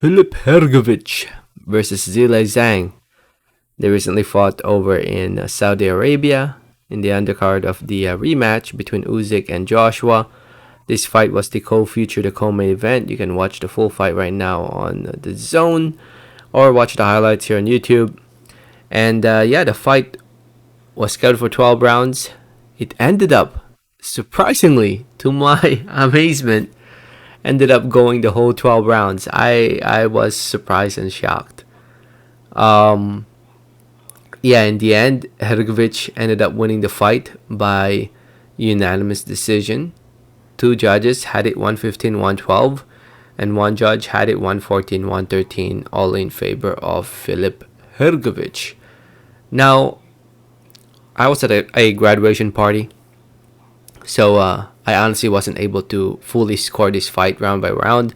Filip Hrgovic versus Zhilei Zhang. They recently fought over in Saudi Arabia in the undercard of the rematch between Usyk and Joshua. This fight was the co-feature, the co-main event. You can watch the full fight right now on the Zone or watch the highlights here on YouTube. And yeah, the fight was scheduled for 12 rounds. It ended up, surprisingly, to my amazement, ended up going the whole 12 rounds. I was surprised and shocked. Um, yeah, in the end, Hrgovic ended up winning the fight by unanimous decision. Two judges had it 115-112, and one judge had it 114-113, all in favor of Filip Hrgovic. Now, I was at a graduation party, so I honestly wasn't able to fully score this fight round by round,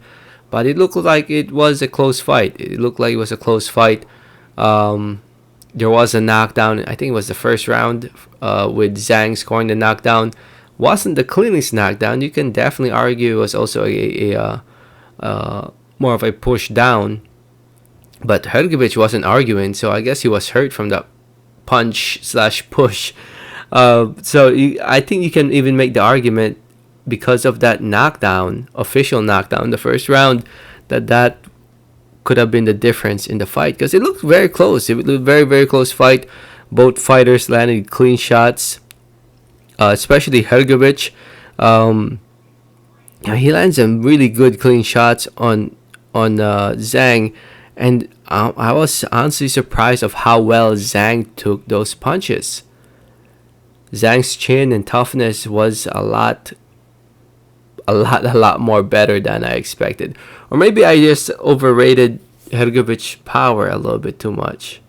but it looked like it was a close fight. It looked like it was a close fight. Um, there was a knockdown. I think it was the first round with Zhang scoring the knockdown. Wasn't the cleanest knockdown. You can definitely argue it was also more of a push down. But Hrgovic wasn't arguing, so I guess he was hurt from that punch/push. I think you can even make the argument because of that knockdown, official knockdown, the first round, that could have been the difference in the fight because it looked very close. It looked very, very close fight. Both fighters landed clean shots, especially Hrgovic. He lands some really good clean shots on Zhang, and I was honestly surprised of how well Zhang took those punches. Zhang's chin and toughness was a lot more better than I expected. Or maybe I just overrated Hrgovic's power a little bit too much.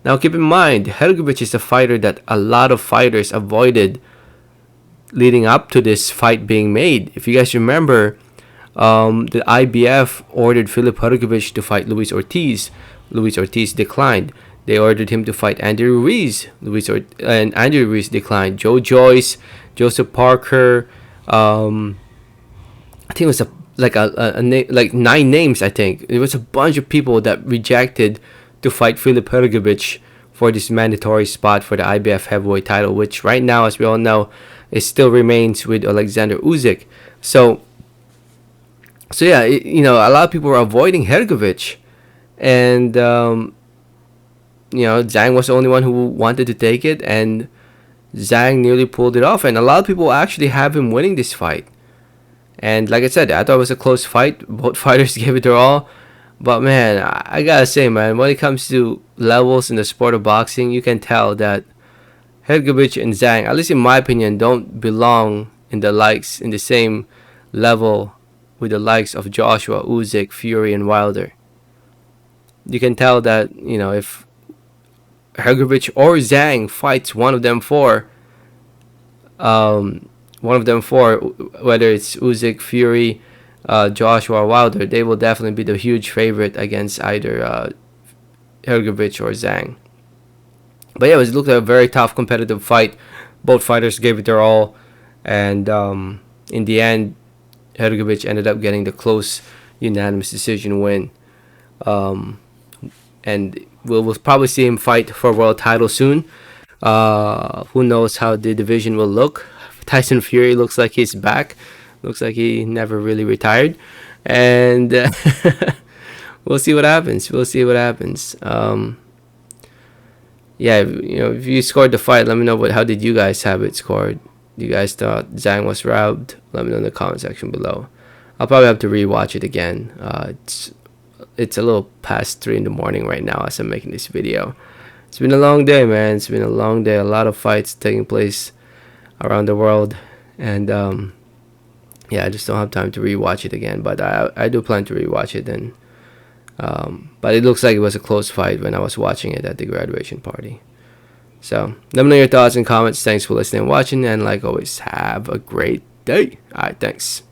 Now keep in mind, Hrgovic is a fighter that a lot of fighters avoided leading up to this fight being made. If you guys remember, the IBF ordered Filip Hrgovic to fight Luis Ortiz. Luis Ortiz declined. They ordered him to fight Andy Ruiz. And Andy Ruiz declined. Joe Joyce, Joseph Parker. I think it was like 9 names. I think it was a bunch of people that rejected to fight Filip Hrgovic for this mandatory spot for the IBF heavyweight title, which right now, as we all know, it still remains with Alexander Usyk. So yeah, a lot of people were avoiding Hrgovic, and Zhang was the only one who wanted to take it, and Zhang nearly pulled it off. And a lot of people actually have him winning this fight. And like I said, I thought it was a close fight. Both fighters gave it their all. But man, I gotta say, man, when it comes to levels in the sport of boxing, you can tell that Hrgovic and Zhang, at least in my opinion, don't belong in the same level with the likes of Joshua, Usyk, Fury, and Wilder. You can tell that, if Hrgovic or Zhang fights one of them four, whether it's Usyk, Fury, Joshua, or Wilder, they will definitely be the huge favorite against either Hrgovic or Zhang. But yeah, it looked like a very tough competitive fight. Both fighters gave it their all, and in the end, Hrgovic ended up getting the close unanimous decision win. And we'll probably see him fight for a world title soon. Who knows how the division will look. Tyson Fury looks like he's back. Looks like he never really retired. And we'll see what happens. Yeah, if you scored the fight, let me know how did you guys have it scored. You guys thought Zhang was robbed? Let me know in the comment section below. I'll probably have to rewatch it again. It's a little past 3 in the morning right now as I'm making this video. It's been a long day, man. It's been a long day. A lot of fights taking place around the world, and yeah, I just don't have time to rewatch it again. But I do plan to rewatch it, and but it looks like it was a close fight when I was watching it at the graduation party. So let me know your thoughts and comments. Thanks for listening and watching, and like always, have a great day. Alright, thanks.